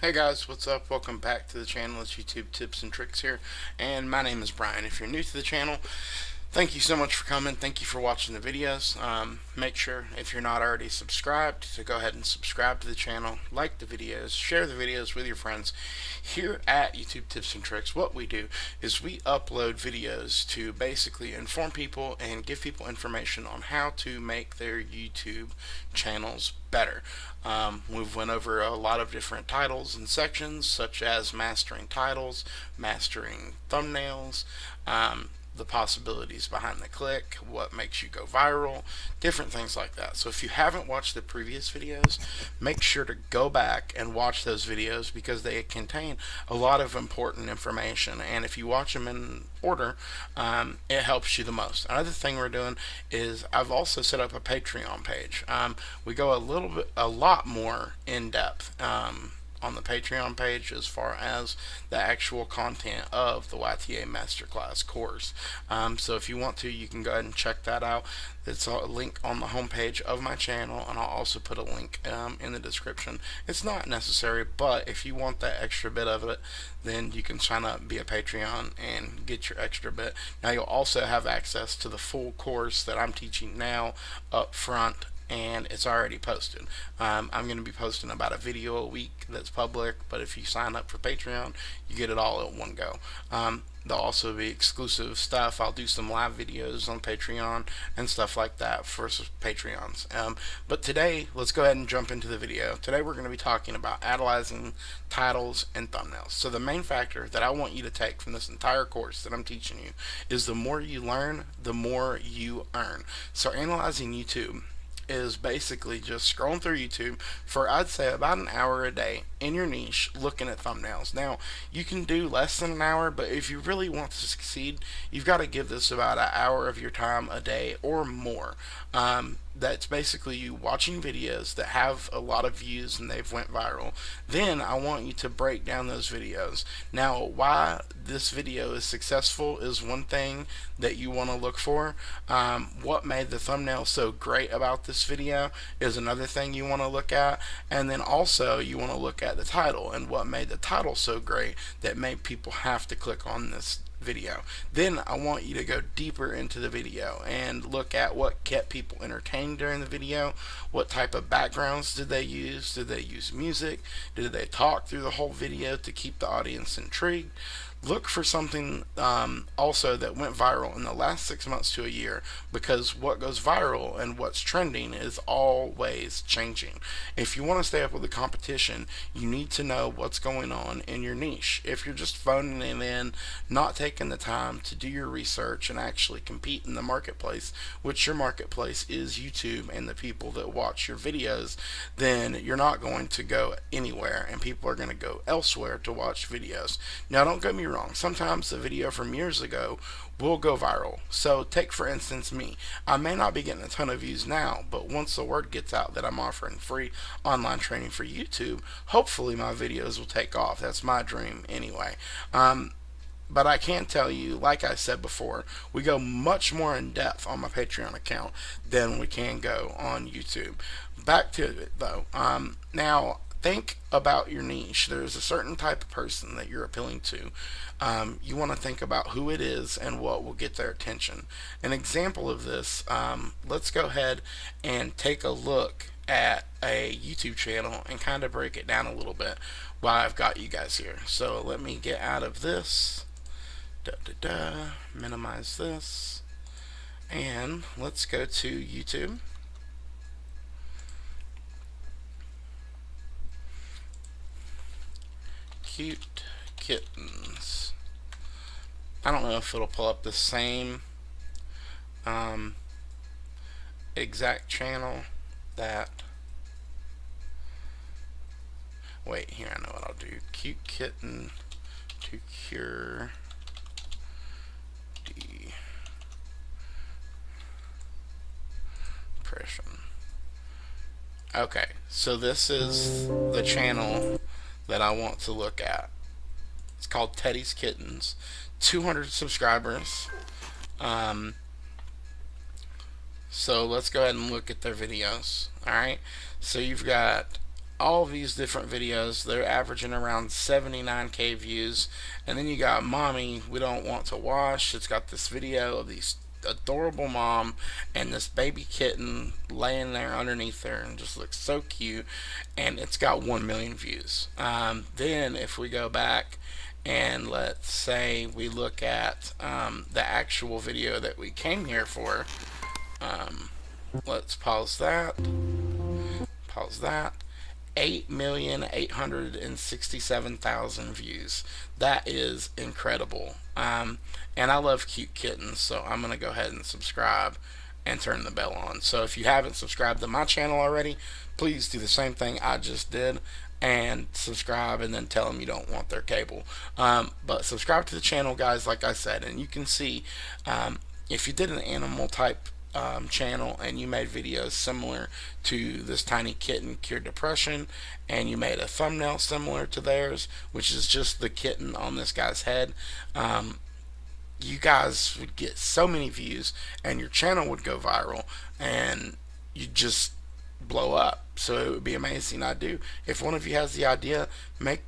Hey guys, what's up? Welcome back to the channel. It's YouTube Tips and Tricks here, and my name is Brian. If you're new to the channel, thank you so much for coming. Thank you for watching the videos. Make sure, if you're not already subscribed, to go ahead and subscribe to the channel, like the videos, share the videos with your friends. Here at YouTube Tips and Tricks, what we do is we upload videos to basically inform people and give people information on how to make their YouTube channels better. We've went over a lot of different titles and sections, such as mastering titles, mastering thumbnails, the possibilities behind the click, what makes you go viral, different things like that. So if you haven't watched the previous videos, make sure to go back and watch those videos because they contain a lot of important information. And if you watch them in order, it helps you the most. Another thing we're doing is I've also set up a Patreon page. We go a lot more in depth. On the Patreon page as far as the actual content of the YTA Masterclass course. So if you want to, you can go ahead and check that out. It's a link on the homepage of my channel, and I'll also put a link in the description. It's not necessary, but if you want that extra bit of it, then you can sign up, be a Patreon, and get your extra bit. Now you'll also have access to the full course that I'm teaching now up front, and it's already posted. I'm going to be posting about a video a week that's public, but if you sign up for Patreon, you get it all at one go. There'll also be exclusive stuff. I'll do some live videos on Patreon and stuff like that for Patreons. But today, let's go ahead and jump into the video. Today we're going to be talking about analyzing titles and thumbnails. So the main factor that I want you to take from this entire course that I'm teaching you is the more you learn, the more you earn. So analyzing YouTube is basically just scrolling through YouTube for, I'd say, about an hour a day in your niche looking at thumbnails. Now, you can do less than an hour, but if you really want to succeed, you've got to give this about an hour of your time a day or more. That's basically you watching videos that have a lot of views and they've went viral. Then I want you to break down those videos. Now, why this video is successful is one thing that you want to look for. What made the thumbnail so great about this video is another thing you want to look at. And then also you want to look at the title and what made the title so great that made people have to click on this video. Then I want you to go deeper into the video and look at what kept people entertained during the video. What type of backgrounds did they use? Did they use music? Did they talk through the whole video to keep the audience intrigued? Look for something also that went viral in the last 6 months to a year, because what goes viral and what's trending is always changing. If you want to stay up with the competition, you need to know what's going on in your niche. If you're just phoning it in, not taking the time to do your research and actually compete in the marketplace, which your marketplace is YouTube and the people that watch your videos, then you're not going to go anywhere and people are going to go elsewhere to watch videos. Now, don't get me wrong. Sometimes a video from years ago will go viral. So take for instance me. I may not be getting a ton of views now, but once the word gets out that I'm offering free online training for YouTube, hopefully my videos will take off. That's my dream anyway. But I can tell you, like I said before, we go much more in depth on my Patreon account than we can go on YouTube. Back to it though. Now, think about your niche. There's a certain type of person that you're appealing to. You want to think about who it is and what will get their attention. An example of this, let's go ahead and take a look at a YouTube channel and kind of break it down a little bit while I've got you guys here. So let me get out of this, minimize this, and let's go to YouTube. Cute kittens. I don't know if it'll pull up the same exact channel that. Wait, here, I know what I'll do. Cute kitten to cure depression. Okay, so this is the channel that I want to look at. It's called Teddy's Kittens. 200 subscribers. So let's go ahead and look at their videos. Alright, so you've got all these different videos. They're averaging around 79K views. And then you got Mommy We Don't Want to Wash. It's got this video of these adorable mom and this baby kitten laying there underneath her and just looks so cute, and it's got 1 million views. Then if we go back and let's say we look at the actual video that we came here for, let's pause that. 8,867,000 views. That is incredible. And I love cute kittens, so I'm going to go ahead and subscribe and turn the bell on. So if you haven't subscribed to my channel already, please do the same thing I just did and subscribe, and then tell them you don't want their cable. But subscribe to the channel, guys, like I said, and you can see if you did an animal type channel and you made videos similar to this tiny kitten cured depression, and you made a thumbnail similar to theirs, which is just the kitten on this guy's head, you guys would get so many views and your channel would go viral and you'd just blow up. So it would be amazing. I do. If one of you has the idea, make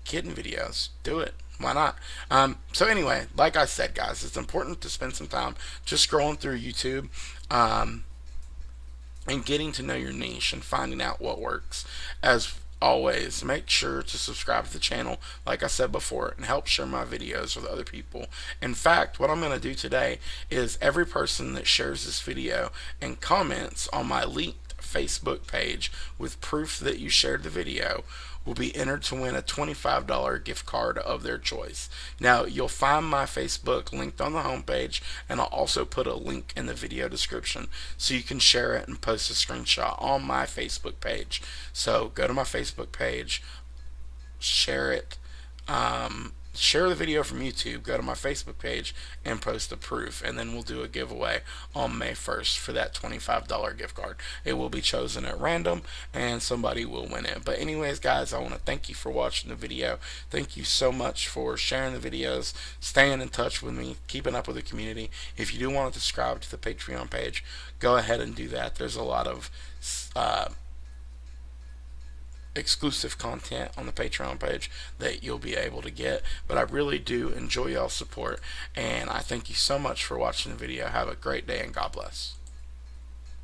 kitten videos. Do it. Why not? So anyway, like I said, guys, it's important to spend some time just scrolling through YouTube and getting to know your niche and finding out what works. As always, make sure to subscribe to the channel, like I said before, and help share my videos with other people. In fact, what I'm going to do today is every person that shares this video and comments on my linked Facebook page with proof that you shared the video will be entered to win a $25 gift card of their choice. Now, you'll find my Facebook linked on the homepage, and I'll also put a link in the video description so you can share it and post a screenshot on my Facebook page. So go to my Facebook page, share it, share the video from YouTube, go to my Facebook page and post the proof, and then we'll do a giveaway on May 1st for that $25 gift card. It will be chosen at random and somebody will win it. But anyways, guys, I want to thank you for watching the video. Thank you so much for sharing the videos, staying in touch with me, keeping up with the community. If you do want to subscribe to the Patreon page, go ahead and do that. There's a lot of exclusive content on the Patreon page that you'll be able to get. But I really do enjoy y'all's support, and I thank you so much for watching the video. Have a great day and God bless.